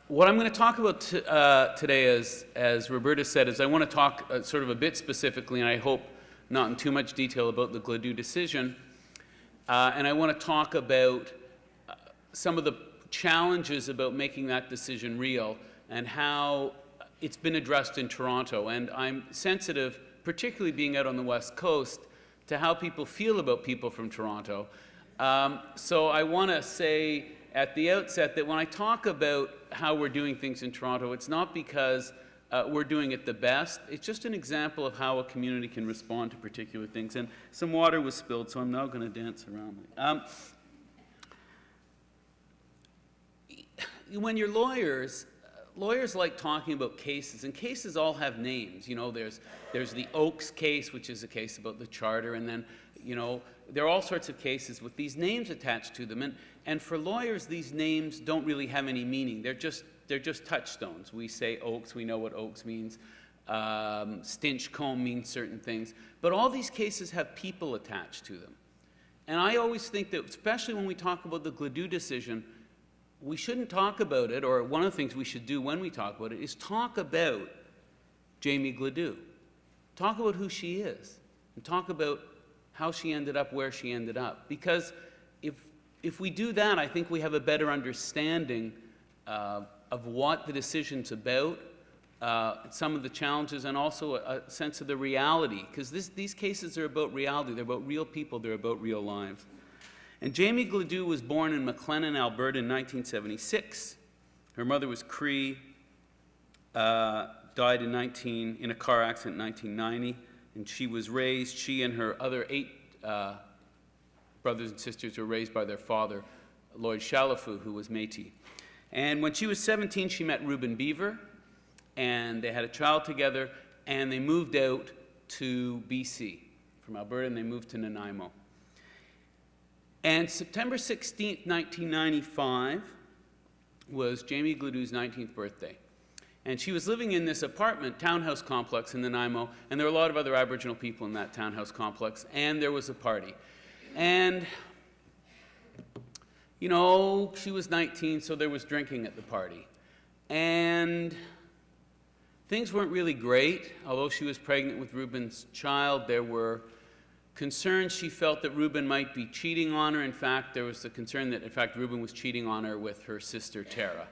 What I'm going to talk about today, as Roberta said, is I want to talk sort of a bit specifically, and I hope not in too much detail, about the Gladue decision. And I want to talk about some of the challenges about making that decision real and how it's been addressed in Toronto. And I'm sensitive, particularly being out on the West Coast, to how people feel about people from Toronto. So I want to say at the outset that when I talk about how we're doing things in Toronto, it's not because we're doing it the best. It's just an example of how a community can respond to particular things. And some water was spilled, so I'm now going to dance around it. When you're lawyers, lawyers like talking about cases, and cases all have names. You know, there's the Oaks case, which is a case about the charter, and then, you know, there are all sorts of cases with these names attached to them. And for lawyers, these names don't really have any meaning. They're just touchstones. We say Oaks, we know what Oaks means. Stinchcombe means certain things. But all these cases have people attached to them. And I always think that, especially when we talk about the Gladue decision, we shouldn't talk about it, or one of the things we should do when we talk about it is talk about Jamie Gladue. Talk about who she is, and talk about how she ended up where she ended up. Because if we do that, I think we have a better understanding of what the decision's about, some of the challenges, and also a sense of the reality. Because these cases are about reality. They're about real people. They're about real lives. And Jamie Gladue was born in McLennan, Alberta in 1976. Her mother was Cree, died in a car accident in 1990. And she was raised, she and her other 8 brothers and sisters were raised by their father, Lloyd Chalafu, who was Métis. And when she was 17, she met Reuben Beaver, and they had a child together, and they moved out to BC from Alberta, and they moved to Nanaimo. And September 16th, 1995 was Jamie Gladue's 19th birthday. And she was living in this apartment, townhouse complex in Nanaimo, and there were a lot of other Aboriginal people in that townhouse complex, and there was a party. And, you know, she was 19, so there was drinking at the party. And things weren't really great. Although she was pregnant with Reuben's child, there were concerns she felt that Reuben might be cheating on her. In fact, there was a concern that, in fact, Reuben was cheating on her with her sister, Tara.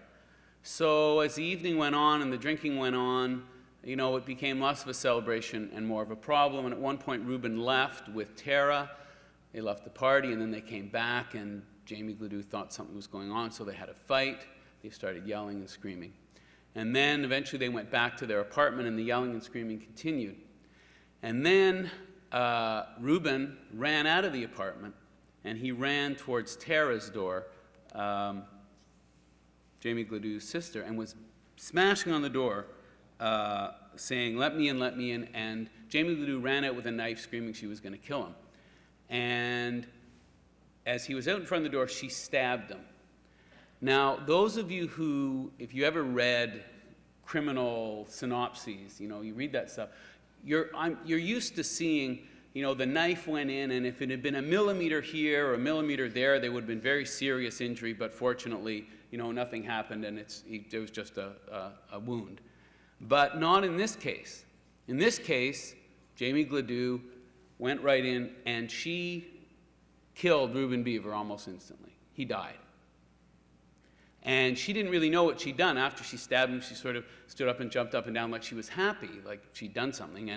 So as the evening went on and the drinking went on, you know, it became less of a celebration and more of a problem. And at one point, Reuben left with Tara. They left the party, and then they came back, and Jamie Gladue thought something was going on, so they had a fight. They started yelling and screaming. And then eventually they went back to their apartment, and the yelling and screaming continued. And then Reuben ran out of the apartment, and he ran towards Tara's door, Jamie Gladue's sister, and was smashing on the door, saying, let me in, and Jamie Gladue ran out with a knife, screaming she was going to kill him. And as he was out in front of the door, she stabbed him. Now, those of you who, if you ever read criminal synopses, you know, you read that stuff, you're used to seeing, you know, the knife went in, and if it had been a millimeter here or a millimeter there, there would have been very serious injury, but fortunately, you know, nothing happened, and it was just a wound. But not in this case. In this case, Jamie Gladue went right in, and she killed Reuben Beaver almost instantly. He died. And she didn't really know what she'd done. After she stabbed him, she sort of stood up and jumped up and down like she was happy, like she'd done something.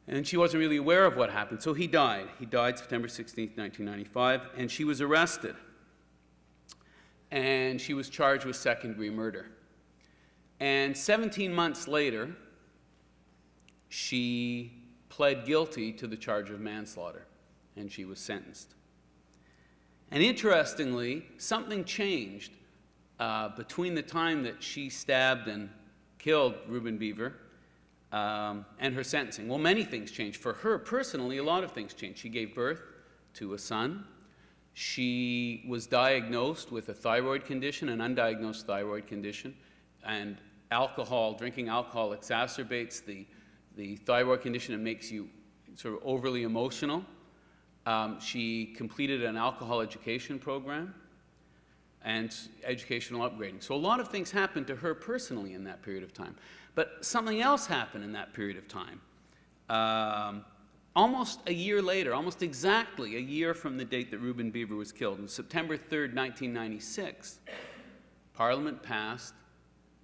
And she wasn't really aware of what happened. So he died. He died September 16th, 1995, and she was arrested. And she was charged with second-degree murder. And 17 months later, she pled guilty to the charge of manslaughter, and she was sentenced. And interestingly, something changed between the time that she stabbed and killed Reuben Beaver and her sentencing. Well, many things changed. For her personally, a lot of things changed. She gave birth to a son. She was diagnosed with a thyroid condition, an undiagnosed thyroid condition, and drinking alcohol exacerbates the thyroid condition and makes you sort of overly emotional. She completed an alcohol education program, and educational upgrading. So a lot of things happened to her personally in that period of time. But something else happened in that period of time. Almost a year later, almost exactly a year from the date that Reuben Beaver was killed, on September 3rd, 1996, Parliament passed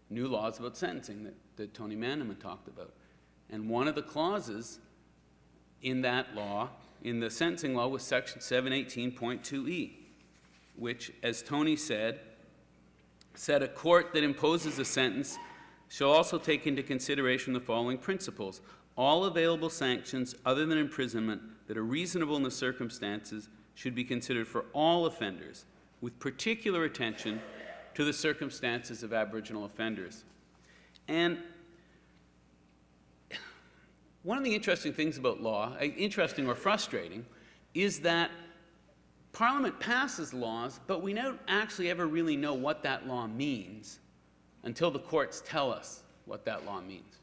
new laws about sentencing that Tony Manaman talked about. And one of the clauses in that law, in the sentencing law, was Section 718.2e, which, as Tony said a court that imposes a sentence shall also take into consideration the following principles. All available sanctions other than imprisonment that are reasonable in the circumstances should be considered for all offenders, with particular attention to the circumstances of Aboriginal offenders. And one of the interesting things about law, interesting or frustrating, is that Parliament passes laws, but we don't actually ever really know what that law means until the courts tell us what that law means.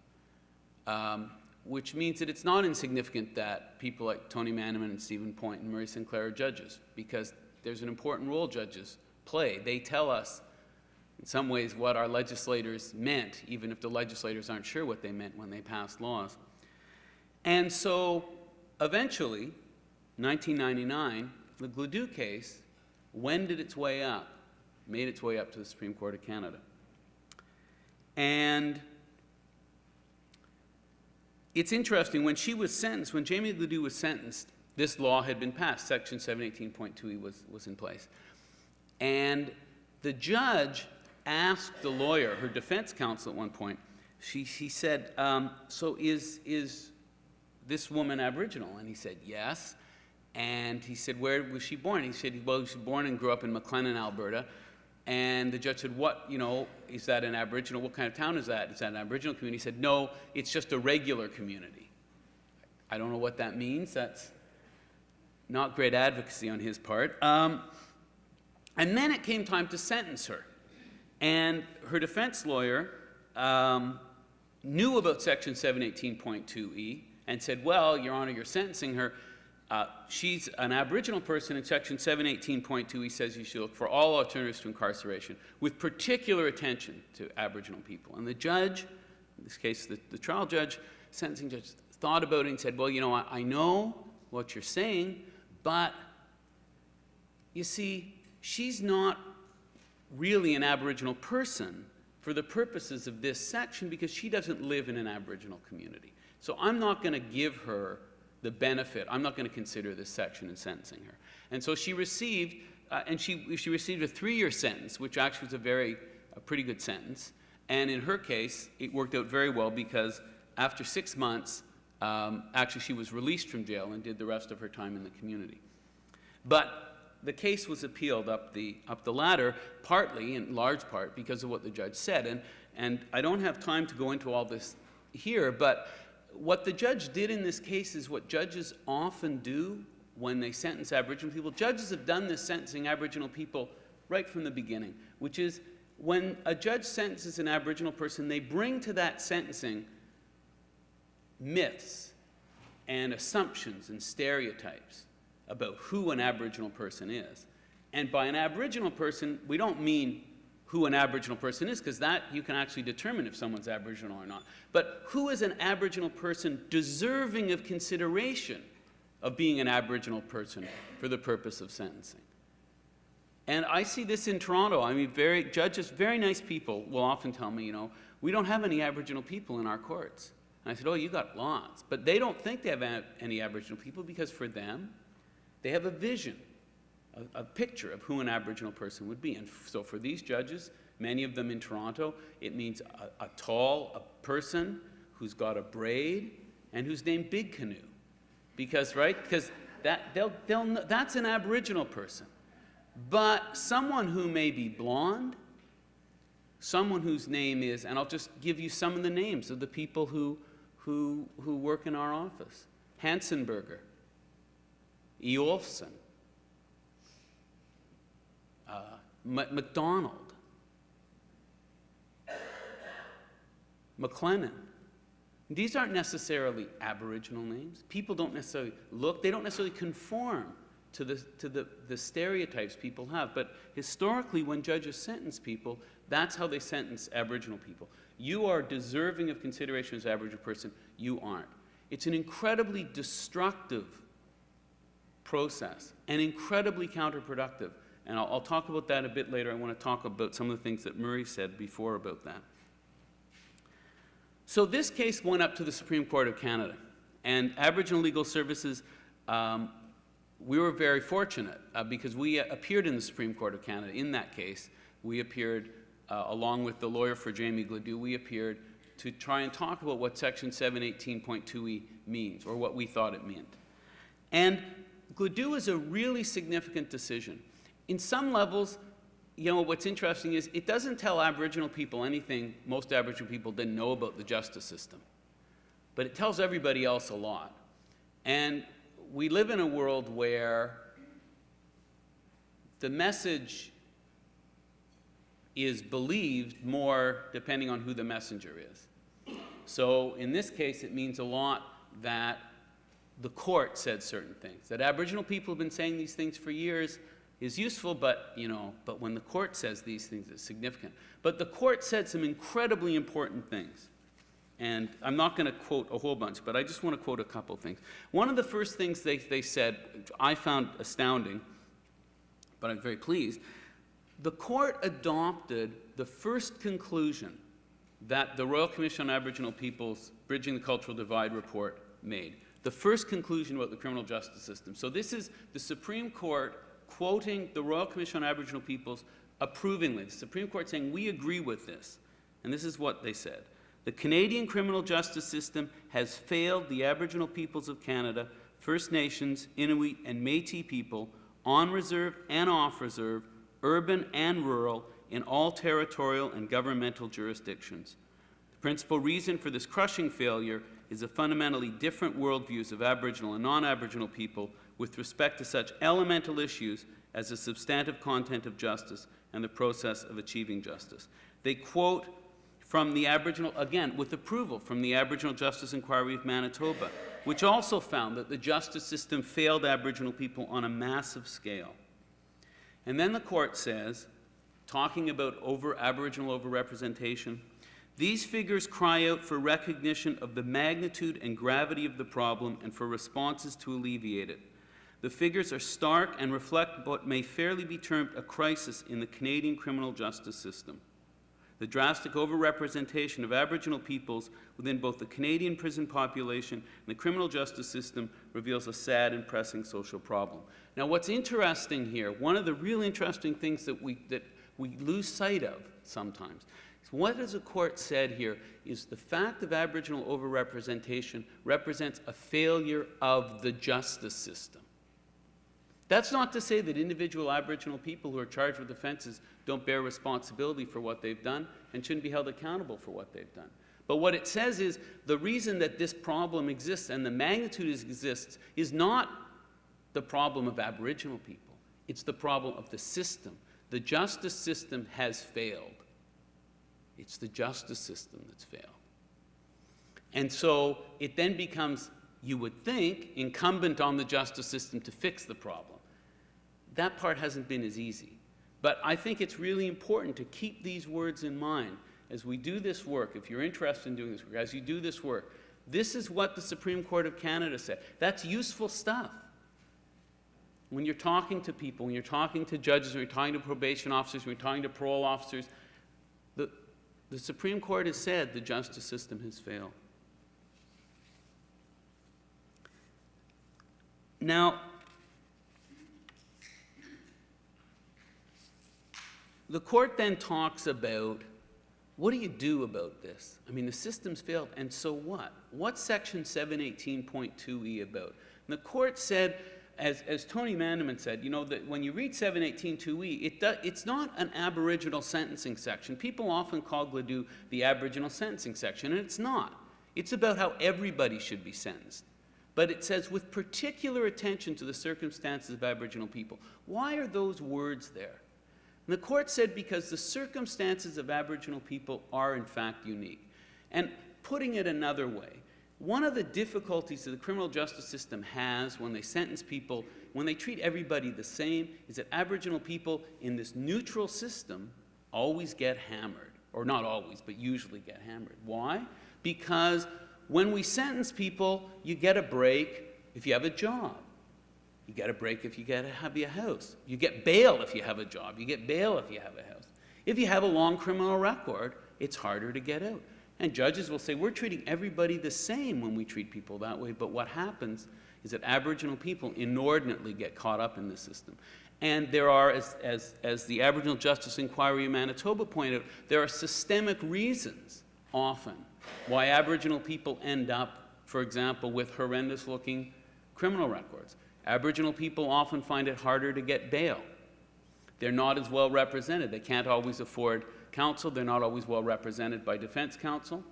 Which means that it's not insignificant that people like Tony Manaman and Stephen Point and Murray Sinclair are judges, because there's an important role judges play. They tell us, in some ways, what our legislators meant, even if the legislators aren't sure what they meant when they passed laws. And so, eventually, 1999, the Gladue case wended its way up, made its way up to the Supreme Court of Canada. And it's interesting, when she was sentenced, when Jamie Gladue was sentenced, this law had been passed. Section 718.2e was in place. And the judge asked the lawyer, her defense counsel at one point, she said, so is this woman Aboriginal? And he said, yes. And he said, where was she born? He said, well, she was born and grew up in McLennan, Alberta. And the judge said, what, is that an Aboriginal? What kind of town is that? Is that an Aboriginal community? He said, no, it's just a regular community. I don't know what that means. That's not great advocacy on his part. And then it came time to sentence her. And her defense lawyer knew about Section 718.2e and said, well, Your Honor, you're sentencing her. She's an Aboriginal person, and Section 718.2e says you should look for all alternatives to incarceration, with particular attention to Aboriginal people. And the judge, in this case the trial judge, sentencing judge, thought about it and said, well, I know what you're saying, but you see, she's not really an Aboriginal person for the purposes of this section, because she doesn't live in an Aboriginal community. So I'm not going to give her the benefit. I'm not going to consider this section in sentencing her. And so she received, she received a 3-year sentence, which actually was a pretty good sentence. And in her case, it worked out very well, because after 6 months, actually she was released from jail and did the rest of her time in the community. But the case was appealed up the ladder, partly, in large part, because of what the judge said. And I don't have time to go into all this here, but what the judge did in this case is what judges often do when they sentence Aboriginal people. Judges have done this sentencing Aboriginal people right from the beginning, which is when a judge sentences an Aboriginal person, they bring to that sentencing myths and assumptions and stereotypes about who an Aboriginal person is. And by an Aboriginal person, we don't mean who an Aboriginal person is, because that you can actually determine if someone's Aboriginal or not. But who is an Aboriginal person deserving of consideration of being an Aboriginal person for the purpose of sentencing? And I see this in Toronto. I mean, judges, very nice people will often tell me, we don't have any Aboriginal people in our courts. And I said, oh, you got lots. But they don't think they have any Aboriginal people, because for them, they have a vision, a picture of who an Aboriginal person would be. And so for these judges, many of them in Toronto, it means a person who's got a braid and who's named Big Canoe. Because that's an Aboriginal person. But someone who may be blonde, someone whose name is, and I'll just give you some of the names of the people who work in our office: Hansenberger, Eolfson, McDonald, McLennan. These aren't necessarily Aboriginal names. People don't necessarily they don't necessarily conform to the stereotypes people have. But historically, when judges sentence people, that's how they sentence Aboriginal people. You are deserving of consideration as an Aboriginal person, you aren't. It's an incredibly destructive process and incredibly counterproductive. And I'll talk about that a bit later. I want to talk about some of the things that Murray said before about that. So this case went up to the Supreme Court of Canada. And Aboriginal Legal Services, we were very fortunate because we appeared in the Supreme Court of Canada in that case. We appeared, along with the lawyer for Jamie Gladue, we appeared to try and talk about what Section 718.2e means, or what we thought it meant. And Gladue is a really significant decision. In some levels, you know, what's interesting is it doesn't tell Aboriginal people anything most Aboriginal people didn't know about the justice system. But it tells everybody else a lot. And we live in a world where the message is believed more depending on who the messenger is. So in this case, it means a lot that the court said certain things. That Aboriginal people have been saying these things for years is useful, but, you know, but when the court says these things, it's significant. But the court said some incredibly important things. And I'm not going to quote a whole bunch, but I just want to quote a couple things. One of the first things they said, I found astounding, but I'm very pleased. The court adopted the first conclusion that the Royal Commission on Aboriginal Peoples Bridging the Cultural Divide report made. The first conclusion about the criminal justice system. So this is the Supreme Court quoting the Royal Commission on Aboriginal Peoples approvingly. The Supreme Court saying, we agree with this. And this is what they said. The Canadian criminal justice system has failed the Aboriginal peoples of Canada, First Nations, Inuit, and Métis people, on reserve and off reserve, urban and rural, in all territorial and governmental jurisdictions. The principal reason for this crushing failure is the fundamentally different worldviews of Aboriginal and non-Aboriginal people with respect to such elemental issues as the substantive content of justice and the process of achieving justice. They quote from the Aboriginal, again, with approval, from the Aboriginal Justice Inquiry of Manitoba, which also found that the justice system failed Aboriginal people on a massive scale. And then the court says, talking about Aboriginal overrepresentation, these figures cry out for recognition of the magnitude and gravity of the problem and for responses to alleviate it. The figures are stark and reflect what may fairly be termed a crisis in the Canadian criminal justice system. The drastic overrepresentation of Aboriginal peoples within both the Canadian prison population and the criminal justice system reveals a sad and pressing social problem. Now, what's interesting here, one of the real interesting things that we lose sight of sometimes, is what has the court said here is the fact of Aboriginal overrepresentation represents a failure of the justice system. That's not to say that individual Aboriginal people who are charged with offenses don't bear responsibility for what they've done and shouldn't be held accountable for what they've done. But what it says is the reason that this problem exists and the magnitude it exists is not the problem of Aboriginal people. It's the problem of the system. The justice system has failed. It's the justice system that's failed. And so it then becomes, you would think, incumbent on the justice system to fix the problem. That part hasn't been as easy. But I think it's really important to keep these words in mind as we do this work. If you're interested in doing this work, as you do this work, this is what the Supreme Court of Canada said. That's useful stuff. When you're talking to people, when you're talking to judges, when you're talking to probation officers, when you're talking to parole officers, the Supreme Court has said the justice system has failed. Now, the court then talks about, what do you do about this? I mean, the system's failed, and so what? What's Section 718.2e about? And the court said, as Tony Mandeman said, you know, that when you read 718.2e, it's not an Aboriginal sentencing section. People often call Gladue the Aboriginal sentencing section, and it's not. It's about how everybody should be sentenced. But it says, with particular attention to the circumstances of Aboriginal people. Why are those words there? And the court said because the circumstances of Aboriginal people are in fact unique. And putting it another way, One of the difficulties that the criminal justice system has when they sentence people, when they treat everybody the same, is that Aboriginal people in this neutral system always get hammered. Or not always, but usually get hammered. Why? Because when we sentence people, you get a break if you have a job. You get a break if you have a house. You get bail if you have a job. You get bail if you have a house. If you have a long criminal record, it's harder to get out. And judges will say, we're treating everybody the same when we treat people that way, but what happens is that Aboriginal people inordinately get caught up in this system. And there are, as the Aboriginal Justice Inquiry in Manitoba pointed out, there are systemic reasons often why Aboriginal people end up, for example, with horrendous-looking criminal records. Aboriginal people often find it harder to get bail. They're not as well represented. They can't always afford counsel. They're not always well represented by defense counsel.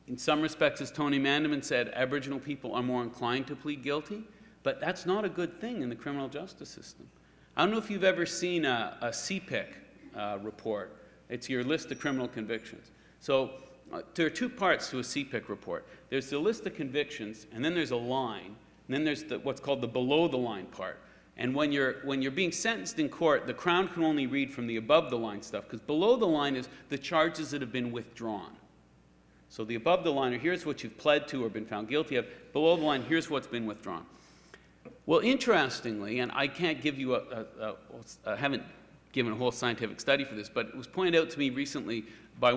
In some respects, as Tony Mandaman said, Aboriginal people are more inclined to plead guilty, but that's not a good thing in the criminal justice system. I don't know if you've ever seen a CPIC report. It's your list of criminal convictions. So there are two parts to a CPIC report. There's the list of convictions, and then there's a line, and then there's what's called the below-the-line part. And when you're being sentenced in court, the Crown can only read from the above-the-line stuff, because below the line is the charges that have been withdrawn. So the above the line, or here's what you've pled to or been found guilty of. Below the line, here's what's been withdrawn. Well, interestingly, and I can't give you I haven't given a whole scientific study for this, but it was pointed out to me recently by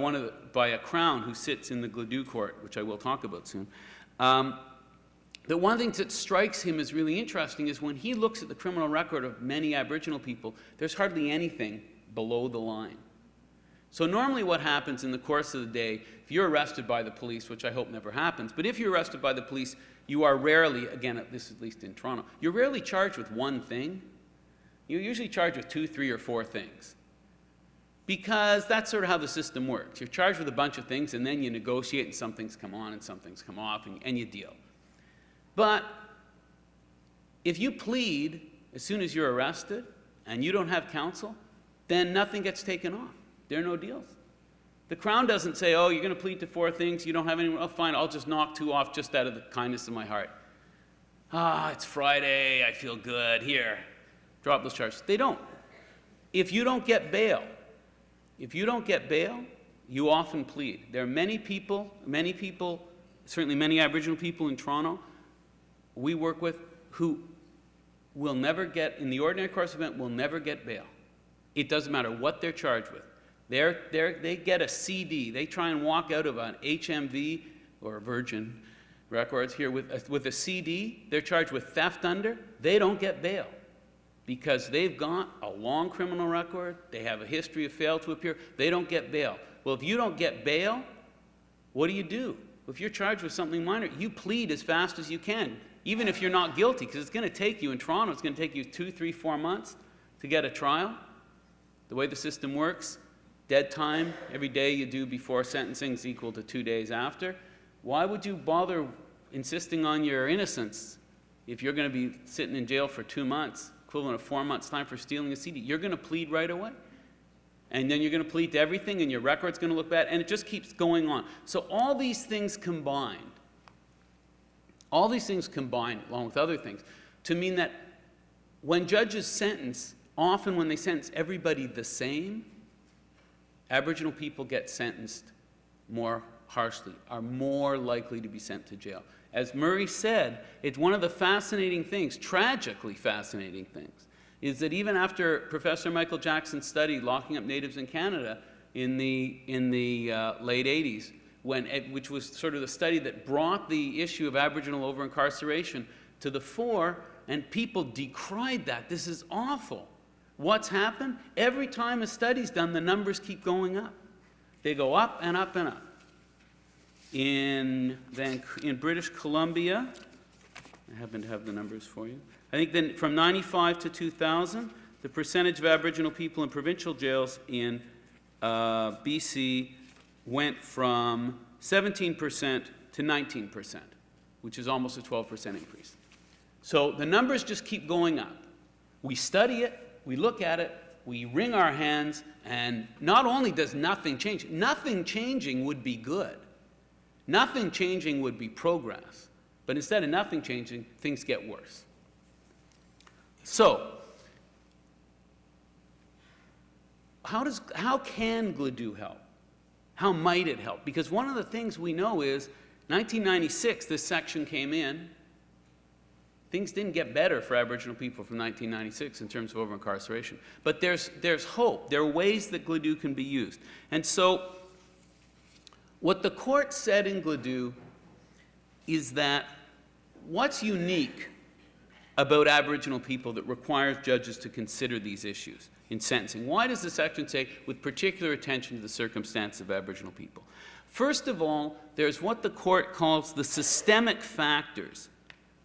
a Crown who sits in the Gladue Court, which I will talk about soon. That one of the things that strikes him as really interesting is when he looks at the criminal record of many Aboriginal people, there's hardly anything below the line. So normally what happens in the course of the day, if you're arrested by the police, which I hope never happens, but if you're arrested by the police, you are rarely, again, this is at least in Toronto, you're rarely charged with one thing. You're usually charged with 2, 3, or 4 things. Because that's sort of how the system works. You're charged with a bunch of things, and then you negotiate, and some things come on, and some things come off, and you deal. But if you plead as soon as you're arrested, and you don't have counsel, then nothing gets taken off. There are no deals. The Crown doesn't say, oh, you're going to plead to 4 things, you don't have anyone, oh, fine, I'll just knock 2 off just out of the kindness of my heart. It's Friday, I feel good, here, drop those charges. They don't. If you don't get bail, you often plead. There are many people, certainly many Aboriginal people in Toronto we work with who will never get, in the ordinary course of event, will never get bail. It doesn't matter what they're charged with. They get a CD. They try and walk out of an HMV or Virgin Records here with a CD. They're charged with theft under. They don't get bail because they've got a long criminal record. They have a history of fail to appear. They don't get bail. Well, if you don't get bail, what do? If you're charged with something minor, you plead as fast as you can, even if you're not guilty, because it's going to take you, in Toronto, it's going to take you 2, 3, 4 months to get a trial. The way the system works, dead time every day you do before sentencing is equal to 2 days after. Why would you bother insisting on your innocence if you're going to be sitting in jail for 2 months, equivalent of 4 months' time for stealing a CD? You're going to plead right away. And then you're going to plead to everything, and your record's going to look bad, and it just keeps going on. So all these things combined, along with other things, to mean that when judges sentence, often when they sentence everybody the same, Aboriginal people get sentenced more harshly, are more likely to be sent to jail. As Murray said, it's one of the fascinating things, tragically fascinating things, is that even after Professor Michael Jackson's study locking up natives in Canada in the late 80s, which was sort of the study that brought the issue of Aboriginal over-incarceration to the fore, and people decried that. This is awful. What's happened? Every time a study's done, the numbers keep going up. They go up and up and up. In British Columbia, I happen to have the numbers for you. I think then from 95 to 2000, the percentage of Aboriginal people in provincial jails in BC went from 17% to 19%, which is almost a 12% increase. So the numbers just keep going up. We study it, we look at it, we wring our hands, and not only does nothing change, nothing changing would be good. Nothing changing would be progress. But instead of nothing changing, things get worse. So, how can Gladue help? How might it help? Because one of the things we know is 1996, this section came in. Things didn't get better for Aboriginal people from 1996 in terms of over-incarceration. But there's hope. There are ways that Gladue can be used. And so what the court said in Gladue is that what's unique about Aboriginal people that requires judges to consider these issues in sentencing? Why does the section say, with particular attention to the circumstances of Aboriginal people? First of all, there's what the court calls the systemic factors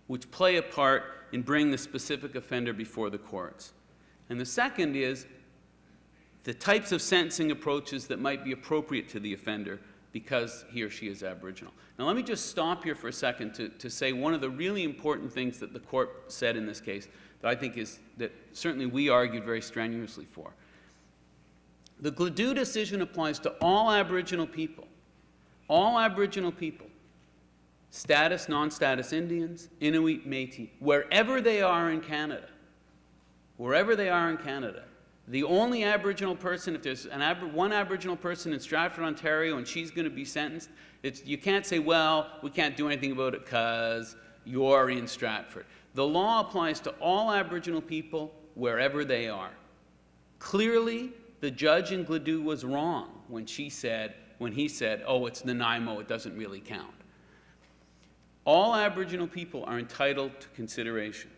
which play a part in bringing the specific offender before the courts. And the second is the types of sentencing approaches that might be appropriate to the offender because he or she is Aboriginal. Now let me just stop here for a second to say one of the really important things that the court said in this case that I think is, that certainly we argued very strenuously for. The Gladue decision applies to all Aboriginal people. All Aboriginal people. Status, non-status Indians, Inuit, Métis, wherever they are in Canada. Wherever they are in Canada. The only Aboriginal person, if there's one Aboriginal person in Stratford, Ontario, and she's going to be sentenced, you can't say, well, we can't do anything about it because you're in Stratford. The law applies to all Aboriginal people wherever they are. Clearly, the judge in Gladue was wrong when he said, oh, it's Nanaimo, it doesn't really count. All Aboriginal people are entitled to consideration.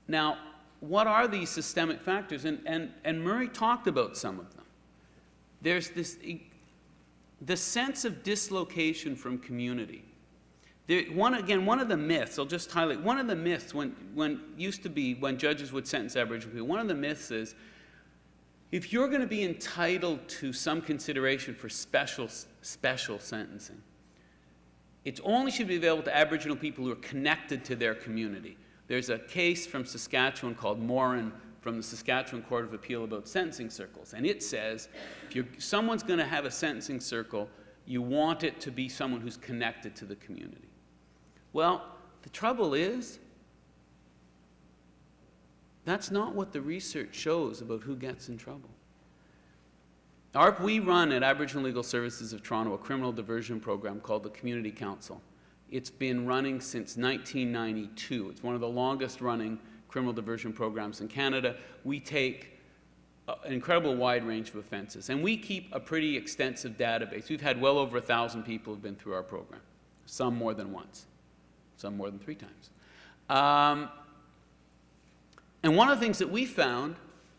Now, what are these systemic factors? And Murray talked about some of them. There's the sense of dislocation from community. One of the myths, I'll just highlight, one of the myths when judges would sentence Aboriginal people, one of the myths is, if you're going to be entitled to some consideration for special sentencing, it only should be available to Aboriginal people who are connected to their community. There's a case from Saskatchewan called Morin from the Saskatchewan Court of Appeal about sentencing circles. And it says, if someone's going to have a sentencing circle, you want it to be someone who's connected to the community. Well, the trouble is, that's not what the research shows about who gets in trouble. We run at Aboriginal Legal Services of Toronto a criminal diversion program called the Community Council. It's been running since 1992. It's one of the longest running criminal diversion programs in Canada. We take an incredible wide range of offenses, and we keep a pretty extensive database. We've had well over 1,000 people who've been through our program, some more than once, some more than 3 times. And one of the things that we found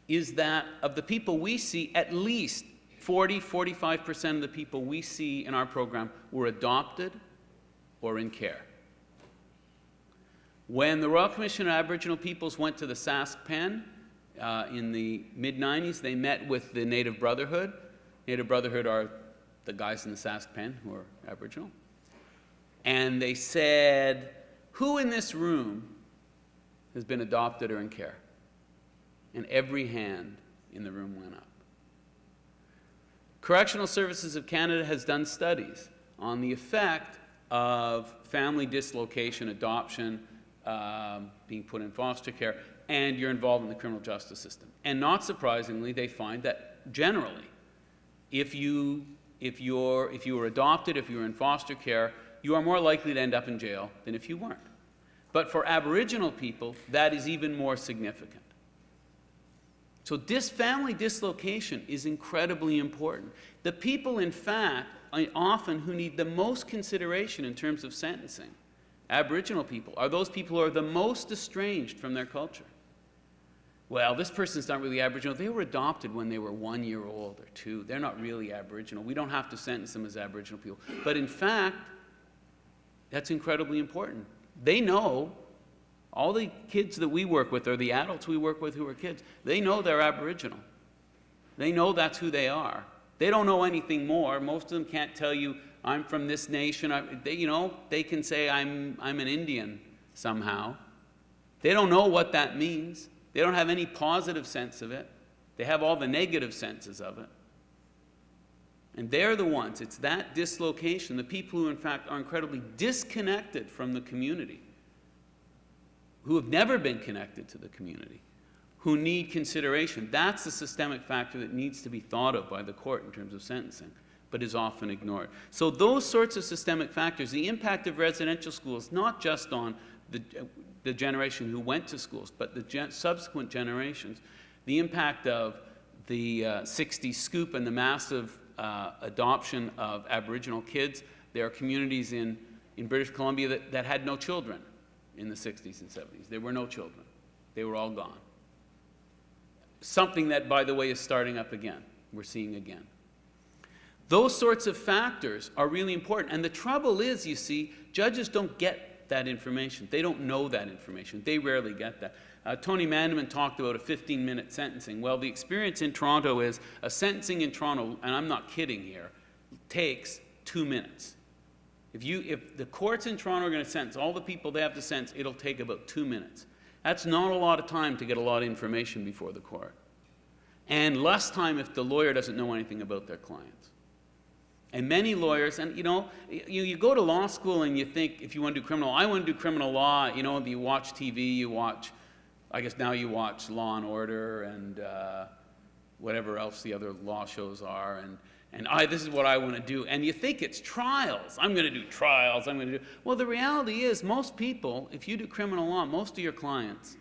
is that of the people we see, at least 45% of the people we see in our program were adopted or in care. When the Royal Commission on Aboriginal Peoples went to the Sask Pen in the mid-90s, they met with the Native Brotherhood. Native Brotherhood are the guys in the Sask Pen who are Aboriginal. And they said, who in this room has been adopted or in care? And every hand in the room went up. Correctional Services of Canada has done studies on the effect of family dislocation, adoption, being put in foster care, and you're involved in the criminal justice system. And not surprisingly, they find that generally, if you were adopted, if you were in foster care, you are more likely to end up in jail than if you weren't. But for Aboriginal people, that is even more significant. So this family dislocation is incredibly important. The people, in fact, often who need the most consideration in terms of sentencing, Aboriginal people, are those people who are the most estranged from their culture. Well, this person's not really Aboriginal. They were adopted when they were 1 year old or 2. They're not really Aboriginal. We don't have to sentence them as Aboriginal people. But in fact, that's incredibly important. They know, all the kids that we work with, or the adults we work with who are kids, they know they're Aboriginal. They know that's who they are. They don't know anything more. Most of them can't tell you, I'm from this nation. They can say, I'm an Indian somehow. They don't know what that means. They don't have any positive sense of it. They have all the negative senses of it. And they're the ones, it's that dislocation, the people who in fact are incredibly disconnected from the community, who have never been connected to the community, who need consideration. That's the systemic factor that needs to be thought of by the court in terms of sentencing, but is often ignored. So those sorts of systemic factors, the impact of residential schools, not just on the generation who went to schools, but the subsequent generations, the impact of the 60s scoop and the massive adoption of Aboriginal kids. There are communities in British Columbia that had no children in the 60s and 70s. There were no children. They were all gone. Something that, by the way, is starting up again. We're seeing again. Those sorts of factors are really important. And the trouble is, you see, judges don't get that information. They don't know that information. They rarely get that. Tony Mandelman talked about a 15-minute sentencing. Well, the experience in Toronto is a sentencing in Toronto, and I'm not kidding here, takes 2 minutes. If the courts in Toronto are going to sentence all the people they have to sentence, it'll take about 2 minutes. That's not a lot of time to get a lot of information before the court. And less time if the lawyer doesn't know anything about their clients. And many lawyers, and you go to law school and you think, if you want to do criminal, I want to do criminal law, you watch TV, you watch, I guess now you watch Law and Order and whatever else the other law shows are, and this is what I want to do. And you think it's trials. I'm going to do trials. Well, the reality is most people, if you do criminal law, most of your clients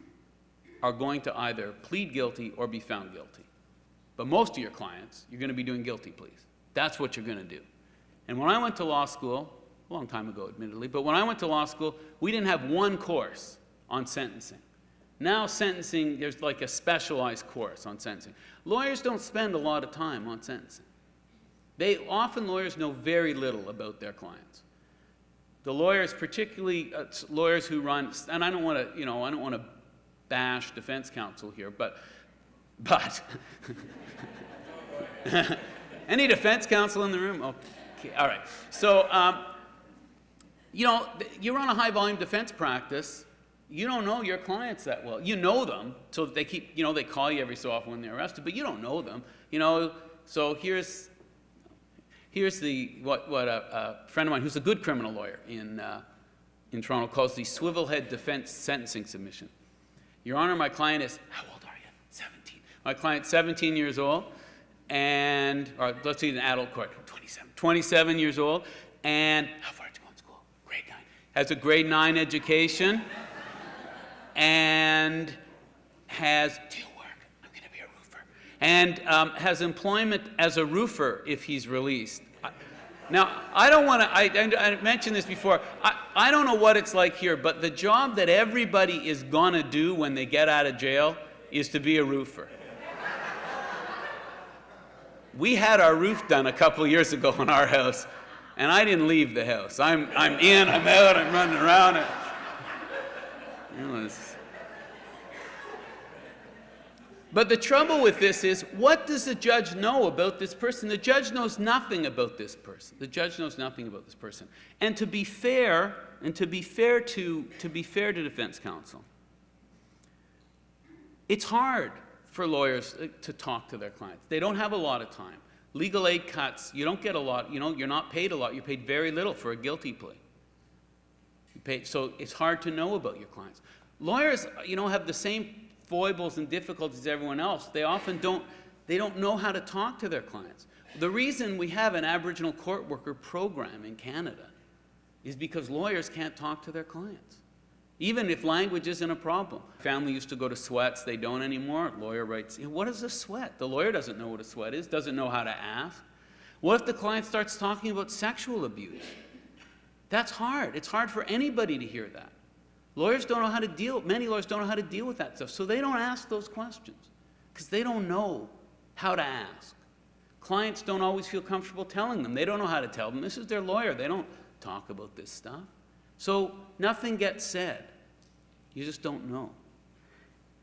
are going to either plead guilty or be found guilty. But most of your clients, you're going to be doing guilty pleas. That's what you're going to do. And when I went to law school, a long time ago admittedly, but when I went to law school, we didn't have one course on sentencing. Now sentencing, there's like a specialized course on sentencing. Lawyers don't spend a lot of time on sentencing. Often lawyers know very little about their clients. The lawyers, particularly lawyers who run, and I don't want to bash defense counsel here, but any defense counsel in the room? Okay, all right. So, you run a high volume defense practice. You don't know your clients that well. You know them, so they keep, they call you every so often when they're arrested, but you don't know them. So here's what a friend of mine who's a good criminal lawyer in Toronto calls the Swivel Head defense sentencing submission. Your Honor, my client is, how old are you? 17. My client's 17 years old, or let's see, an adult court, 27 years old, and how far did you go in school? Grade 9. Has a grade 9 education, and has, do you work? I'm going to be a roofer. And has employment as a roofer if he's released. Now, I don't want to, I mentioned this before, I don't know what it's like here, but the job that everybody is going to do when they get out of jail is to be a roofer. We had our roof done a couple years ago in our house, and I didn't leave the house. I'm in, I'm out, I'm running around. But the trouble with this is, what does the judge know about this person? The judge knows nothing about this person. The judge knows nothing about this person. And to be fair, to defense counsel, it's hard for lawyers to talk to their clients. They don't have a lot of time. Legal aid cuts, you don't get a lot, you're not paid a lot. You're paid very little for a guilty plea. So it's hard to know about your clients. Lawyers, have the same foibles and difficulties as everyone else. They often don't know how to talk to their clients. The reason we have an Aboriginal court worker program in Canada is because lawyers can't talk to their clients, even if language isn't a problem. Family used to go to sweats, they don't anymore. Lawyer writes, what is a sweat? The lawyer doesn't know what a sweat is, doesn't know how to ask. What if the client starts talking about sexual abuse? That's hard. It's hard for anybody to hear that. Many lawyers don't know how to deal with that stuff, so they don't ask those questions because they don't know how to ask. Clients don't always feel comfortable telling them. They don't know how to tell them. This is their lawyer. They don't talk about this stuff. So nothing gets said. You just don't know.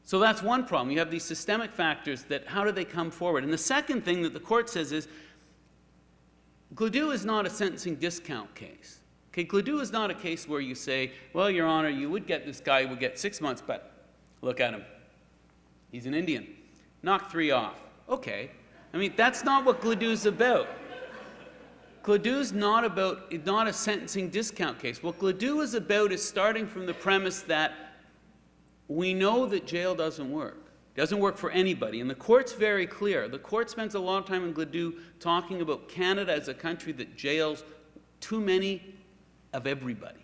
So that's one problem. You have these systemic factors that, how do they come forward? And the second thing that the court says is, Gladue is not a sentencing discount case. Okay, Gladue is not a case where you say, well, Your Honor, this guy would get 6 months, but look at him. He's an Indian. Knock 3 off. Okay. That's not what Gladue's about. Gladue's not a sentencing discount case. What Gladue is about is starting from the premise that we know that jail doesn't work. It doesn't work for anybody, and the court's very clear. The court spends a lot of time in Gladue talking about Canada as a country that jails too many of everybody.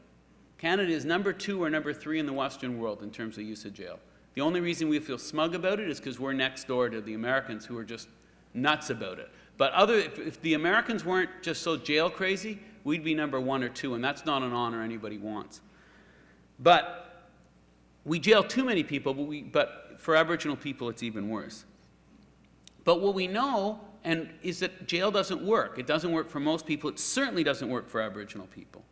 Canada is number 2 or number 3 in the Western world in terms of use of jail. The only reason we feel smug about it is because we're next door to the Americans, who are just nuts about it. But if the Americans weren't just so jail crazy, we'd be number 1 or 2, and that's not an honor anybody wants. But we jail too many people, but for Aboriginal people it's even worse. But what we know is that jail doesn't work. It doesn't work for most people. It certainly doesn't work for Aboriginal people.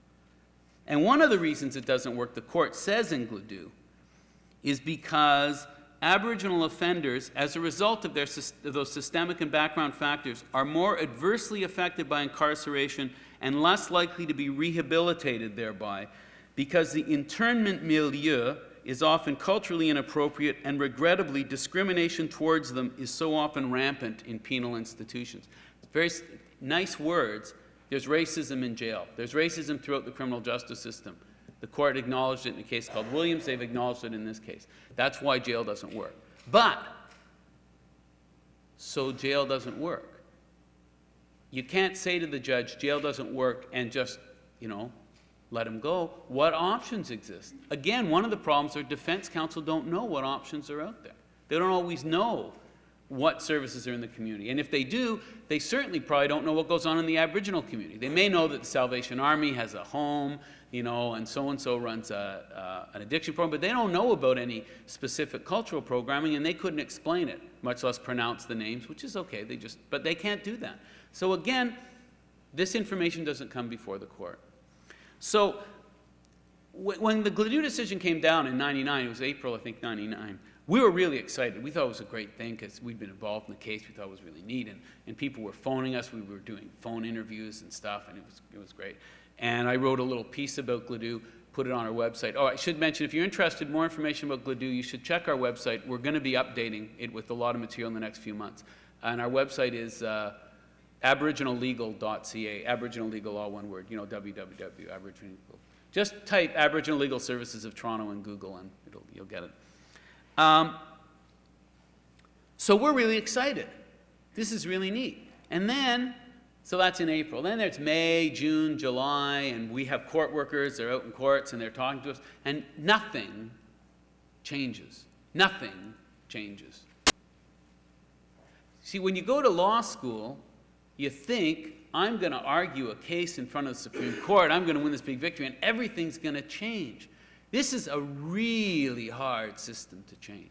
And one of the reasons it doesn't work, the court says in Gladue, is because Aboriginal offenders, as a result of those systemic and background factors, are more adversely affected by incarceration and less likely to be rehabilitated thereby, because the internment milieu is often culturally inappropriate, and regrettably, discrimination towards them is so often rampant in penal institutions. Very nice words. There's racism in jail. There's racism throughout the criminal justice system. The court acknowledged it in a case called Williams. They've acknowledged it in this case. That's why jail doesn't work. So jail doesn't work. You can't say to the judge, jail doesn't work, and just, let him go. What options exist? Again, one of the problems is defense counsel don't know what options are out there. They don't always know what services are in the community. And if they do, they certainly probably don't know what goes on in the Aboriginal community. They may know that the Salvation Army has a home, and so runs an addiction program, but they don't know about any specific cultural programming, and they couldn't explain it, much less pronounce the names, which is okay. But they can't do that. So again, this information doesn't come before the court. So when the Gladue decision came down in 99, it was April, I think, 99, we were really excited. We thought it was a great thing because we'd been involved in the case. We thought it was really neat, and people were phoning us. We were doing phone interviews and stuff, and it was great. And I wrote a little piece about Gladue, put it on our website. Oh, I should mention, if you're interested in more information about Gladue, you should check our website. We're going to be updating it with a lot of material in the next few months. And our website is aboriginallegal.ca, Aboriginal Legal, all one word, www.aboriginal. Just type Aboriginal Legal Services of Toronto in Google, and you'll get it. So we're really excited. This is really neat. And then, so that's in April. Then there's May, June, July, and we have court workers. They're out in courts, and they're talking to us, and nothing changes. Nothing changes. See, when you go to law school, you think, I'm going to argue a case in front of the Supreme Court, I'm going to win this big victory, and everything's going to change. This is a really hard system to change.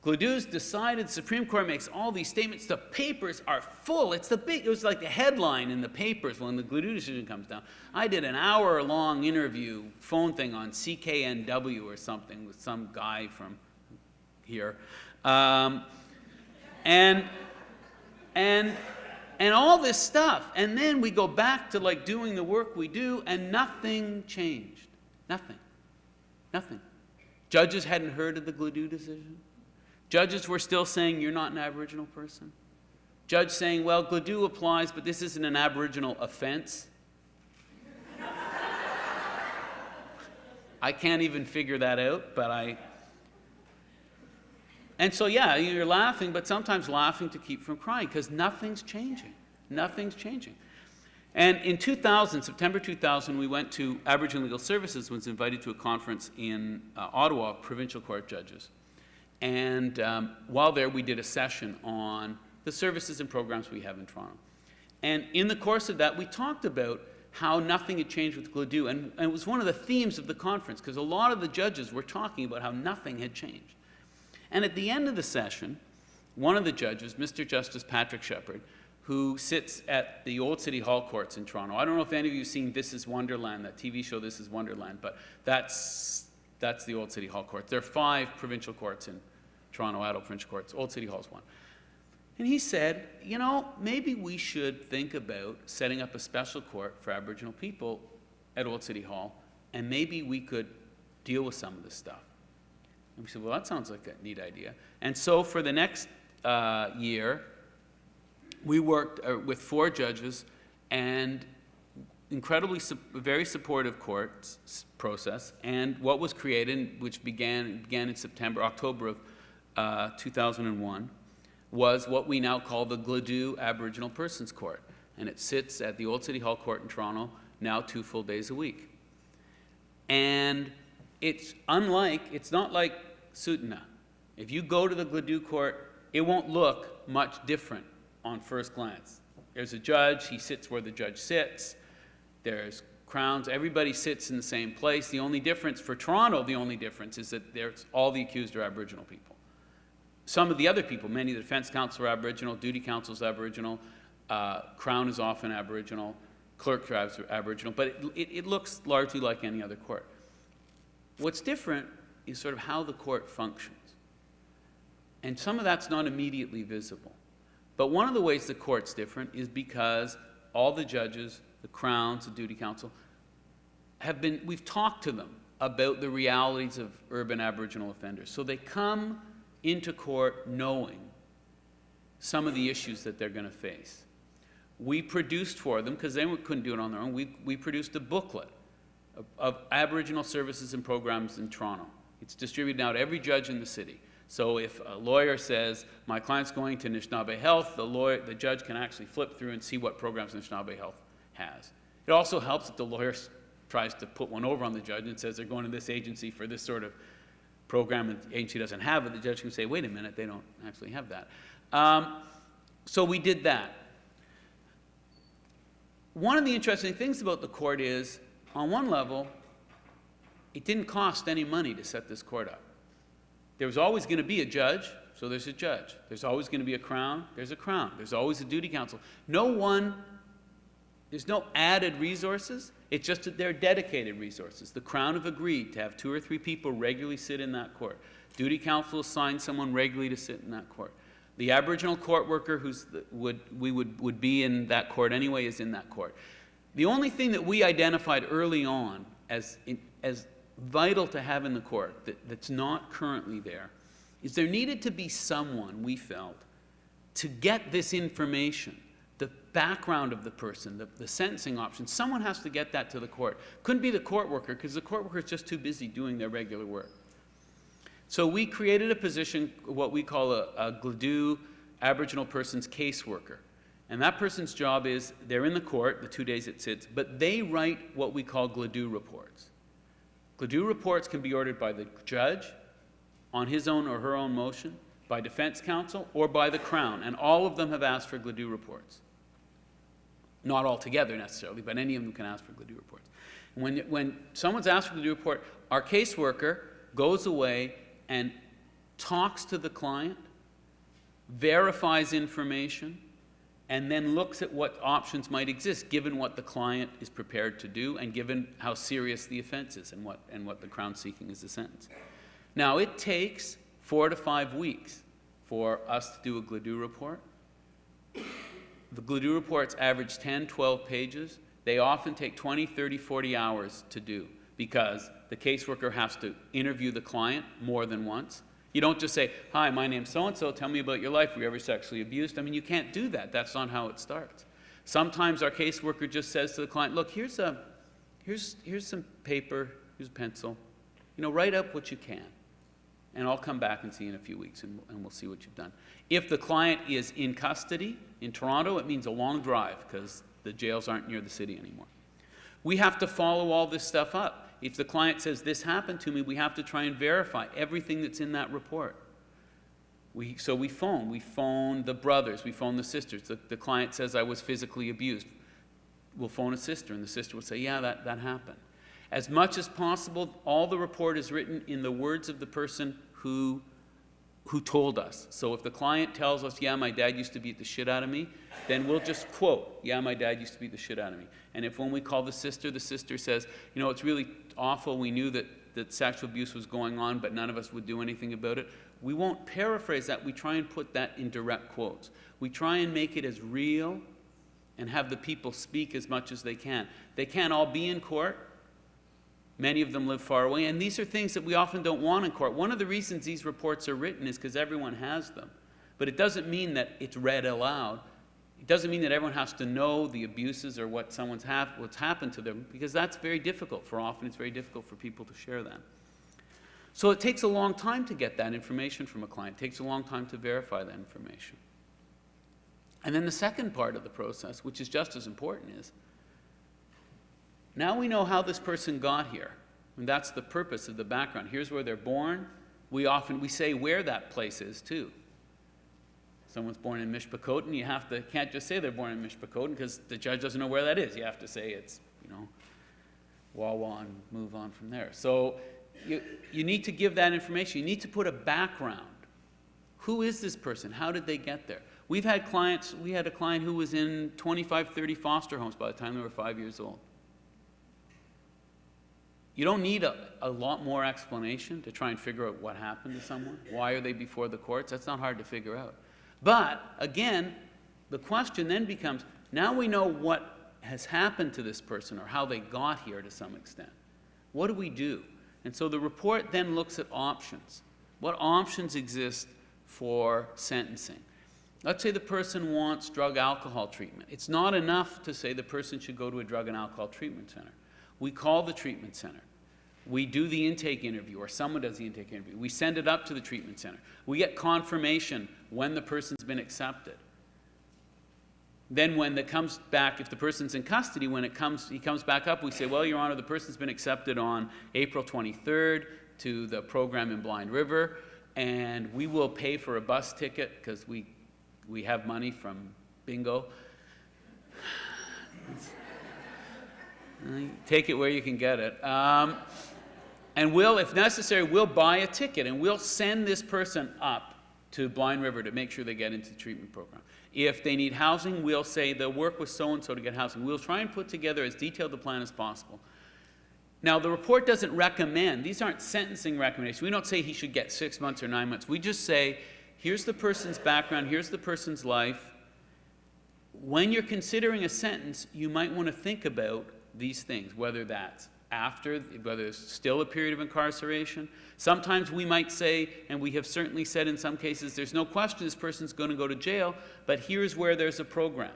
Gladue's decided, the Supreme Court makes all these statements, the papers are full. It was like the headline in the papers when the Gladue decision comes down. I did an hour-long interview, phone thing on CKNW or something with some guy from here. And all this stuff. And then we go back to doing the work we do, and nothing changed. Nothing. Judges hadn't heard of the Gladue decision. Judges were still saying, you're not an Aboriginal person. Judge saying, well, Gladue applies, but this isn't an Aboriginal offense. I can't even figure that out, but And so, yeah, you're laughing, but sometimes laughing to keep from crying, because nothing's changing. Nothing's changing. And in 2000, September 2000, we went to Aboriginal Legal Services, was invited to a conference in Ottawa, provincial court judges. And while there, we did a session on the services and programs we have in Toronto. And in the course of that, we talked about how nothing had changed with Gladue. And it was one of the themes of the conference, because a lot of the judges were talking about how nothing had changed. And at the end of the session, one of the judges, Mr. Justice Patrick Shepherd, who sits at the Old City Hall courts in Toronto. I don't know if any of you have seen This Is Wonderland, that TV show This Is Wonderland, but that's the Old City Hall courts. There are 5 provincial courts in Toronto, adult provincial courts. Old City Hall's one. And he said, maybe we should think about setting up a special court for Aboriginal people at Old City Hall, and maybe we could deal with some of this stuff. And we said, well, that sounds like a neat idea. And so for the next year, we worked with 4 judges and incredibly, very supportive court process. And what was created, which began in October of 2001, was what we now call the Gladue Aboriginal Persons Court. And it sits at the Old City Hall Court in Toronto, now 2 full days a week. And it's not like Sutuna. If you go to the Gladue Court, it won't look much different on first glance. There's a judge, he sits where the judge sits. There's crowns, everybody sits in the same place. The only difference for Toronto, is that all the accused are Aboriginal people. Some of the other people, many of the defense counsel are Aboriginal, duty counsel is Aboriginal, Crown is often Aboriginal, clerk drives are Aboriginal, but it looks largely like any other court. What's different is sort of how the court functions. And some of that's not immediately visible. But one of the ways the court's different is because all the judges, the crowns, the duty counsel, we've talked to them about the realities of urban Aboriginal offenders. So they come into court knowing some of the issues that they're going to face. We produced for them, because they couldn't do it on their own, we produced a booklet of Aboriginal services and programs in Toronto. It's distributed now to every judge in the city. So if a lawyer says, my client's going to Anishinaabe Health, the judge can actually flip through and see what programs Anishinaabe Health has. It also helps if the lawyer tries to put one over on the judge and says they're going to this agency for this sort of program and the agency doesn't have it. The judge can say, wait a minute, they don't actually have that. So we did that. One of the interesting things about the court is, on one level, it didn't cost any money to set this court up. There was always going to be a judge, so there's a judge. There's always going to be a crown, there's a crown. There's always a duty counsel. There's no added resources. It's just that they're dedicated resources. The Crown have agreed to have 2 or 3 people regularly sit in that court. Duty counsel assigned someone regularly to sit in that court. The Aboriginal court worker would be in that court anyway is in that court. The only thing that we identified early on as vital to have in the court that's not currently there is there needed to be someone, we felt, to get this information, the background of the person, the sentencing options. Someone has to get that to the court. Couldn't be the court worker, because the court worker is just too busy doing their regular work. So we created a position, what we call a Gladue Aboriginal Persons Caseworker. And that person's job is, they're in the court, the 2 days it sits, but they write what we call Gladue reports. Gladue reports can be ordered by the judge on his own or her own motion, by defense counsel, or by the Crown. And all of them have asked for Gladue reports. Not all together necessarily, but any of them can ask for Gladue reports. When someone's asked for a Gladue report, our caseworker goes away and talks to the client, verifies information, and then looks at what options might exist given what the client is prepared to do and given how serious the offense is and what the Crown's seeking as a sentence. Now, it takes 4 to 5 weeks for us to do a Gladue report. The Gladue reports average 10, 12 pages. They often take 20, 30, 40 hours to do because the caseworker has to interview the client more than once. You don't just say, hi, my name's so-and-so, tell me about your life, were you ever sexually abused? I mean, you can't do that. That's not how it starts. Sometimes our caseworker just says to the client, look, here's some paper, here's a pencil. Write up what you can. And I'll come back and see you in a few weeks, and we'll see what you've done. If the client is in custody in Toronto, it means a long drive because the jails aren't near the city anymore. We have to follow all this stuff up. If the client says, this happened to me, we have to try and verify everything that's in that report. So we phone the brothers, we phone the sisters. The client says, I was physically abused. We'll phone a sister, and the sister will say, yeah, that happened. As much as possible, all the report is written in the words of the person who told us. So if the client tells us, yeah, my dad used to beat the shit out of me, then we'll just quote, yeah, my dad used to beat the shit out of me. And if when we call the sister says, it's really awful, we knew that sexual abuse was going on, but none of us would do anything about it, we won't paraphrase that. We try and put that in direct quotes. We try and make it as real and have the people speak as much as they can. They can't all be in court. Many of them live far away, and these are things that we often don't want in court. One of the reasons these reports are written is because everyone has them. But it doesn't mean that it's read aloud. It doesn't mean that everyone has to know the abuses or what's happened to them, because that's very difficult. Often it's very difficult for people to share that. So it takes a long time to get that information from a client. It takes a long time to verify that information. And then the second part of the process, which is just as important, is now we know how this person got here. And that's the purpose of the background. Here's where they're born. We say where that place is too. Someone's born in Mishpakoten, you can't just say they're born in Mishpakoten, because the judge doesn't know where that is. You have to say it's, Wawa, and move on from there. So you need to give that information. You need to put a background. Who is this person? How did they get there? We had a client who was in 25, 30 foster homes by the time they were 5 years old. You don't need a lot more explanation to try and figure out what happened to someone. Why are they before the courts? That's not hard to figure out. But, again, the question then becomes, now we know what has happened to this person or how they got here to some extent. What do we do? And so the report then looks at options. What options exist for sentencing? Let's say the person wants drug-alcohol treatment. It's not enough to say the person should go to a drug and alcohol treatment center. We call the treatment center. We do the intake interview, or someone does the intake interview. We send it up to the treatment center. We get confirmation when the person's been accepted. Then when it comes back, if the person's in custody, he comes back up, we say, well, Your Honor, the person's been accepted on April 23rd to the program in Blind River, and we will pay for a bus ticket because we have money from bingo. Take it where you can get it. And if necessary, we'll buy a ticket and we'll send this person up to Blind River to make sure they get into the treatment program. If they need housing, we'll say they'll work with so-and-so to get housing. We'll try and put together as detailed a plan as possible. Now, the report doesn't recommend, these aren't sentencing recommendations. We don't say he should get 6 months or 9 months. We just say, here's the person's background, here's the person's life. When you're considering a sentence, you might want to think about these things, whether there's still a period of incarceration. Sometimes we might say, and we have certainly said in some cases, there's no question this person's going to go to jail, but here's where there's a program.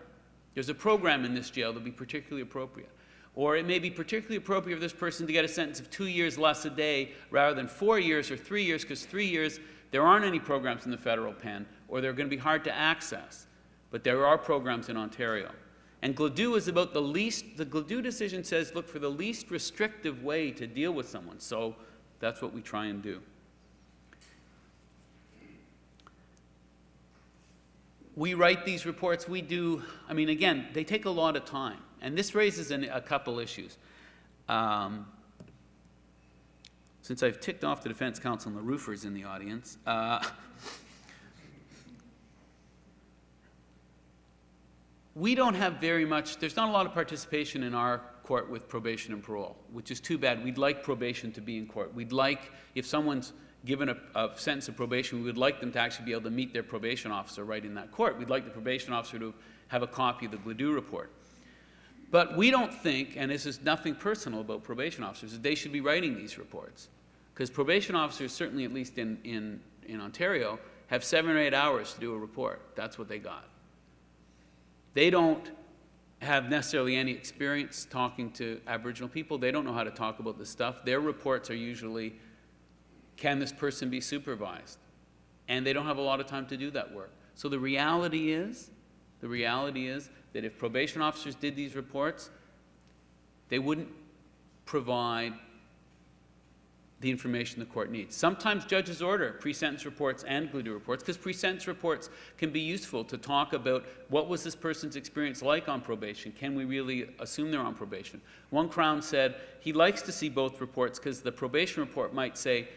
There's a program in this jail that'll be particularly appropriate. Or it may be particularly appropriate for this person to get a sentence of 2 years less a day rather than 4 years or 3 years, because 3 years, there aren't any programs in the federal pen, or they're going to be hard to access. But there are programs in Ontario. And Gladue is about the Gladue decision says, look for the least restrictive way to deal with someone. So that's what we try and do. We write these reports, again, they take a lot of time. And this raises a couple issues. Since I've ticked off the defense counsel and the roofers in the audience, we don't have there's not a lot of participation in our court with probation and parole, which is too bad. We'd like probation to be in court. We'd like, if someone's given a sentence of probation, we would like them to actually be able to meet their probation officer right in that court. We'd like the probation officer to have a copy of the Gladue report. But we don't think, and this is nothing personal about probation officers, that they should be writing these reports. Because probation officers, certainly at least in Ontario, have 7 or 8 hours to do a report. That's what they got. They don't have necessarily any experience talking to Aboriginal people. They don't know how to talk about this stuff. Their reports are usually, can this person be supervised? And they don't have a lot of time to do that work. So the reality is that if probation officers did these reports, they wouldn't provide the information the court needs. Sometimes judges order pre-sentence reports and Gladue reports, because pre-sentence reports can be useful to talk about what was this person's experience like on probation. Can we really assume they're on probation? One Crown said he likes to see both reports because the probation report might say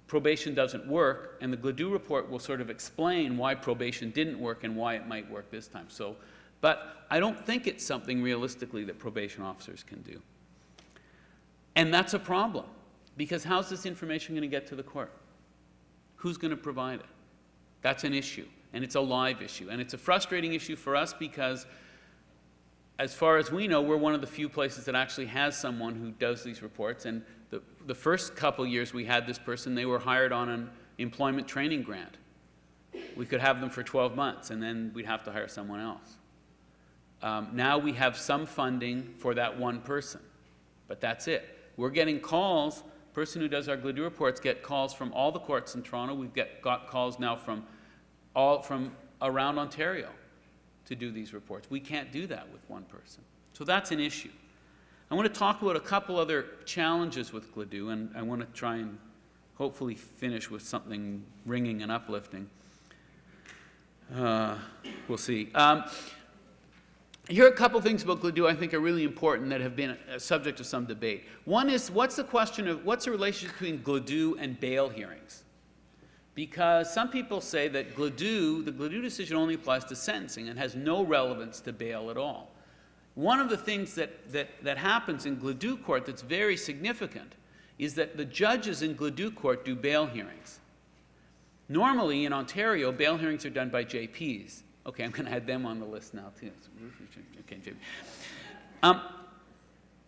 probation doesn't work, and the Gladue report will sort of explain why probation didn't work and why it might work this time. But I don't think it's something realistically that probation officers can do. And that's a problem. Because how's this information going to get to the court? Who's going to provide it? That's an issue, and it's a live issue. And it's a frustrating issue for us because, as far as we know, we're one of the few places that actually has someone who does these reports. And the first couple years we had this person, they were hired on an employment training grant. We could have them for 12 months, and then we'd have to hire someone else. Now we have some funding for that one person, but that's it. We're getting calls. The person who does our Gladue reports get calls from all the courts in Toronto. We've got calls now from around Ontario to do these reports. We can't do that with one person. So that's an issue. I want to talk about a couple other challenges with Gladue, and I want to try and hopefully finish with something ringing and uplifting. We'll see. Here are a couple things about Gladue I think are really important that have been a subject of some debate. One is, what's the relationship between Gladue and bail hearings? Because some people say that the Gladue decision only applies to sentencing and has no relevance to bail at all. One of the things that happens in Gladue Court that's very significant is that the judges in Gladue Court do bail hearings. Normally in Ontario, bail hearings are done by JPs. Okay, I'm going to add them on the list now too. Okay, JP.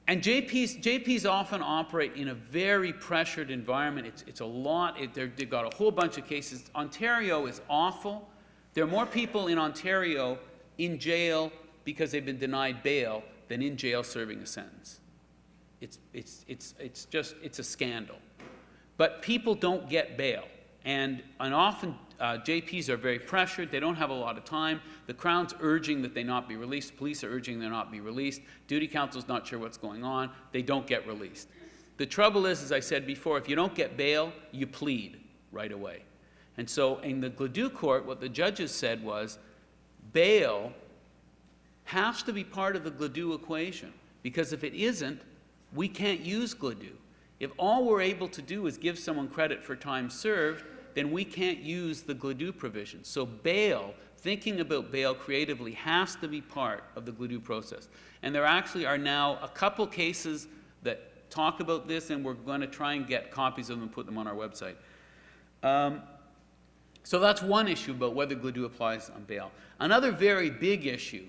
And JPs often operate in a very pressured environment. It's a lot. They've got a whole bunch of cases. Ontario is awful. There are more people in Ontario in jail because they've been denied bail than in jail serving a sentence. It's a scandal. But people don't get bail. And often JPs are very pressured. They don't have a lot of time. The Crown's urging that they not be released. Police are urging they not be released. Duty counsel's not sure what's going on. They don't get released. The trouble is, as I said before, if you don't get bail, you plead right away. And so in the Gladue Court, what the judges said was, bail has to be part of the Gladue equation, because if it isn't, we can't use Gladue. If all we're able to do is give someone credit for time served, then we can't use the Gladue provision. So bail, thinking about bail creatively, has to be part of the Gladue process. And there actually are now a couple cases that talk about this, and we're going to try and get copies of them and put them on our website. So that's one issue about whether Gladue applies on bail. Another very big issue,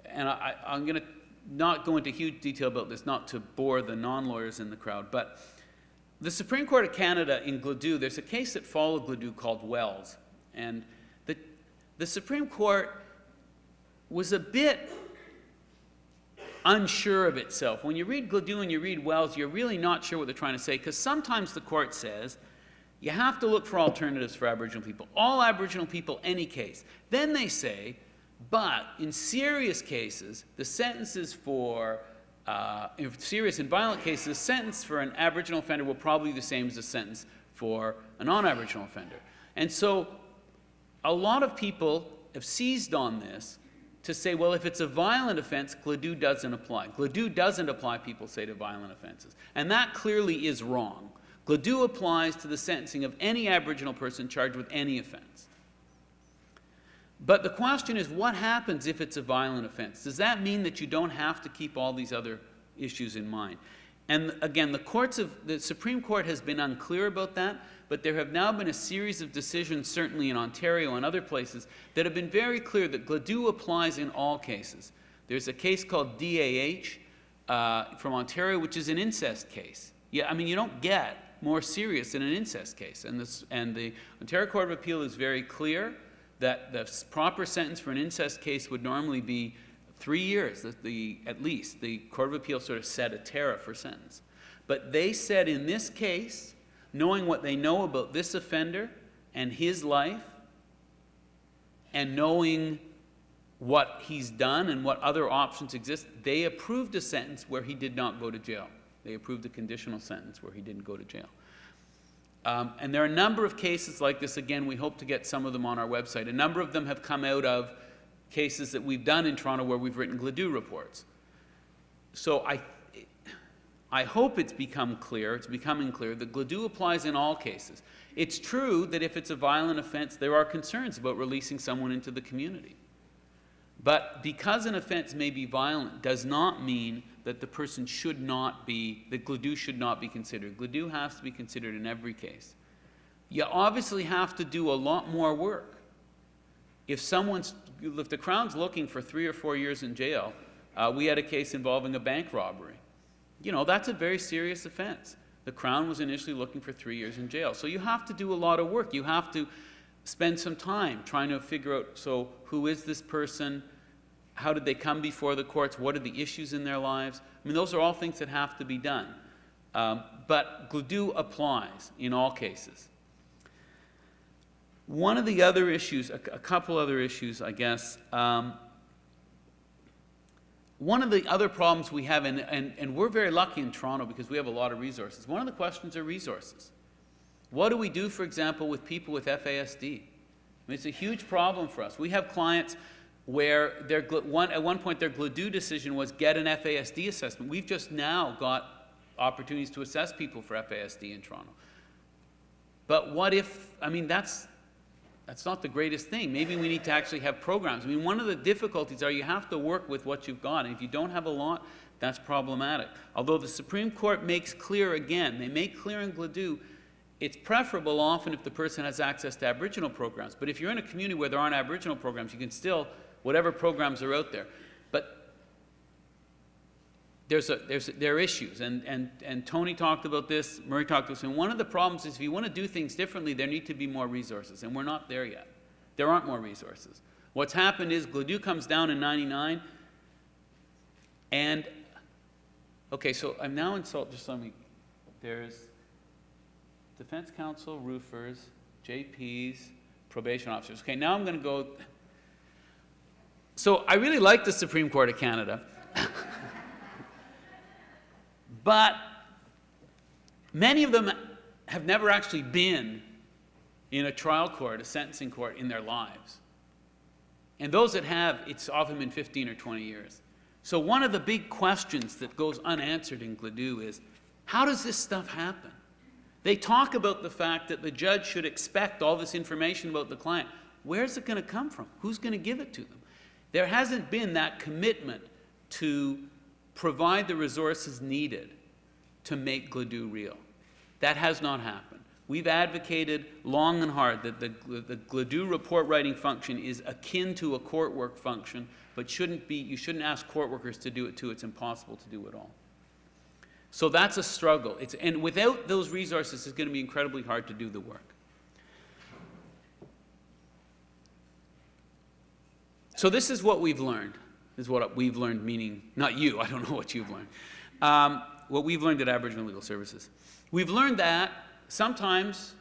and I'm going to not go into huge detail about this, not to bore the non-lawyers in the crowd, but the Supreme Court of Canada in Gladue, there's a case that followed Gladue called Wells. And the Supreme Court was a bit unsure of itself. When you read Gladue and you read Wells, you're really not sure what they're trying to say, because sometimes the court says, you have to look for alternatives for Aboriginal people. All Aboriginal people, any case. Then they say, but in serious cases, the sentences for in serious and violent cases, the sentence for an Aboriginal offender will probably be the same as the sentence for a non-Aboriginal offender. And so a lot of people have seized on this to say, well, if it's a violent offense, Gladue doesn't apply. Gladue doesn't apply, people say, to violent offenses. And that clearly is wrong. Gladue applies to the sentencing of any Aboriginal person charged with any offense. But the question is, what happens if it's a violent offense? Does that mean that you don't have to keep all these other issues in mind? And again, the Supreme Court has been unclear about that, but there have now been a series of decisions, certainly in Ontario and other places, that have been very clear that Gladue applies in all cases. There's a case called DAH from Ontario, which is an incest case. Yeah, I mean, you don't get more serious than an incest case. And the Ontario Court of Appeal is very clear that the proper sentence for an incest case would normally be 3 years, at least. The Court of Appeal sort of set a tariff for sentence. But they said in this case, knowing what they know about this offender and his life, and knowing what he's done and what other options exist, they approved a sentence where he did not go to jail. They approved a conditional sentence where he didn't go to jail. And there are a number of cases like this. Again, we hope to get some of them on our website. A number of them have come out of cases that we've done in Toronto where we've written Gladue reports. So I hope it's becoming clear that Gladue applies in all cases. It's true that if it's a violent offense, there are concerns about releasing someone into the community. But because an offense may be violent does not mean that the person should not be, that Gladue should not be considered. Gladue has to be considered in every case. You obviously have to do a lot more work. If the Crown's looking for 3 or 4 years in jail, we had a case involving a bank robbery. You know, that's a very serious offense. The Crown was initially looking for 3 years in jail. So you have to do a lot of work. You have to spend some time trying to figure out, so who is this person? How did they come before the courts? What are the issues in their lives? I mean, those are all things that have to be done. But Gladue applies in all cases. One of the other issues, a couple other issues, I guess, one of the other problems we have, and we're very lucky in Toronto because we have a lot of resources. One of the questions are resources. What do we do, for example, with people with FASD? I mean, it's a huge problem for us. We have clients where at one point their Gladue decision was get an FASD assessment. We've just now got opportunities to assess people for FASD in Toronto. But what if, I mean, that's not the greatest thing. Maybe we need to actually have programs. I mean, one of the difficulties are you have to work with what you've got, and if you don't have a lot, that's problematic. Although the Supreme Court makes clear again, they make clear in Gladue, it's preferable often if the person has access to Aboriginal programs. But if you're in a community where there aren't Aboriginal programs, you can still, whatever programs are out there. But there are issues, and Tony talked about this, Murray talked about this, and one of the problems is if you want to do things differently, there need to be more resources, and we're not there yet. There aren't more resources. What's happened is Gladue comes down in '99, and, okay, so I'm now in Salt, just let me, there's Defense Counsel, roofers, JPs, probation officers. Okay, now I'm going to go, so I really like the Supreme Court of Canada. But many of them have never actually been in a trial court, a sentencing court in their lives. And those that have, it's often been 15 or 20 years. So one of the big questions that goes unanswered in Gladue is, how does this stuff happen? They talk about the fact that the judge should expect all this information about the client. Where's it going to come from? Who's going to give it to them? There hasn't been that commitment to provide the resources needed to make Gladue real. That has not happened. We've advocated long and hard that the Gladue report writing function is akin to a court work function, but you shouldn't ask court workers to do it too. It's impossible to do it all. So that's a struggle. And without those resources, it's going to be incredibly hard to do the work. So this is what we've learned. This is what we've learned, meaning not you. I don't know what you've learned. What we've learned at Aboriginal Legal Services. We've learned that sometimes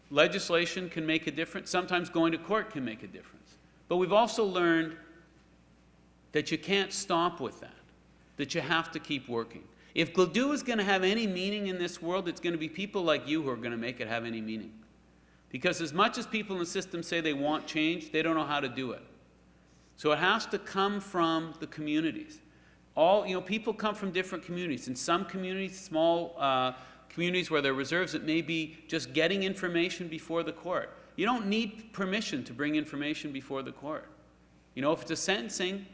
legislation can make a difference. Sometimes going to court can make a difference. But we've also learned that you can't stop with that you have to keep working. If Gladue is going to have any meaning in this world, it's going to be people like you who are going to make it have any meaning. Because as much as people in the system say they want change, they don't know how to do it. So it has to come from the communities. People come from different communities. In some communities, small communities where there are reserves, it may be just getting information before the court. You don't need permission to bring information before the court. If it's a sentencing,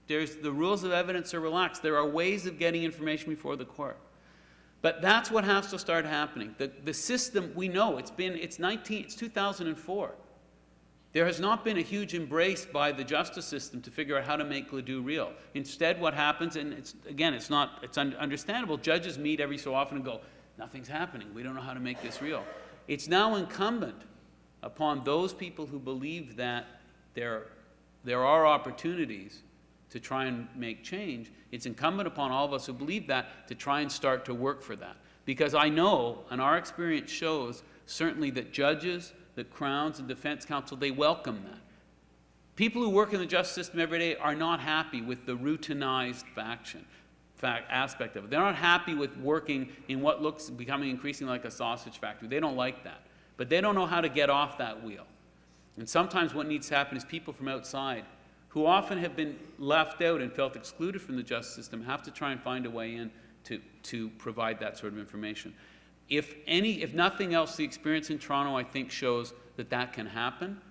the rules of evidence are relaxed. There are ways of getting information before the court. But that's what has to start happening. The system, we know, it's 2004. There has not been a huge embrace by the justice system to figure out how to make Gladue real. Instead, what happens, and it's understandable, judges meet every so often and go, nothing's happening. We don't know how to make this real. It's now incumbent upon those people who believe that there are opportunities to try and make change. It's incumbent upon all of us who believe that to try and start to work for that. Because I know, and our experience shows, certainly that judges, the Crowns and Defense Counsel, they welcome that. People who work in the justice system every day are not happy with the routinized aspect of it. They're not happy with working in what looks becoming increasingly like a sausage factory. They don't like that. But they don't know how to get off that wheel. And sometimes what needs to happen is people from outside, who often have been left out and felt excluded from the justice system, have to try and find a way in to provide that sort of information. If nothing else, the experience in Toronto, I think, shows that can happen.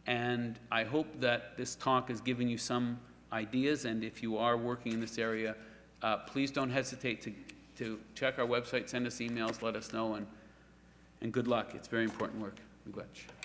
And I hope that this talk has given you some ideas. And if you are working in this area, please don't hesitate to check our website, send us emails, let us know, and good luck. It's very important work. Miigwech.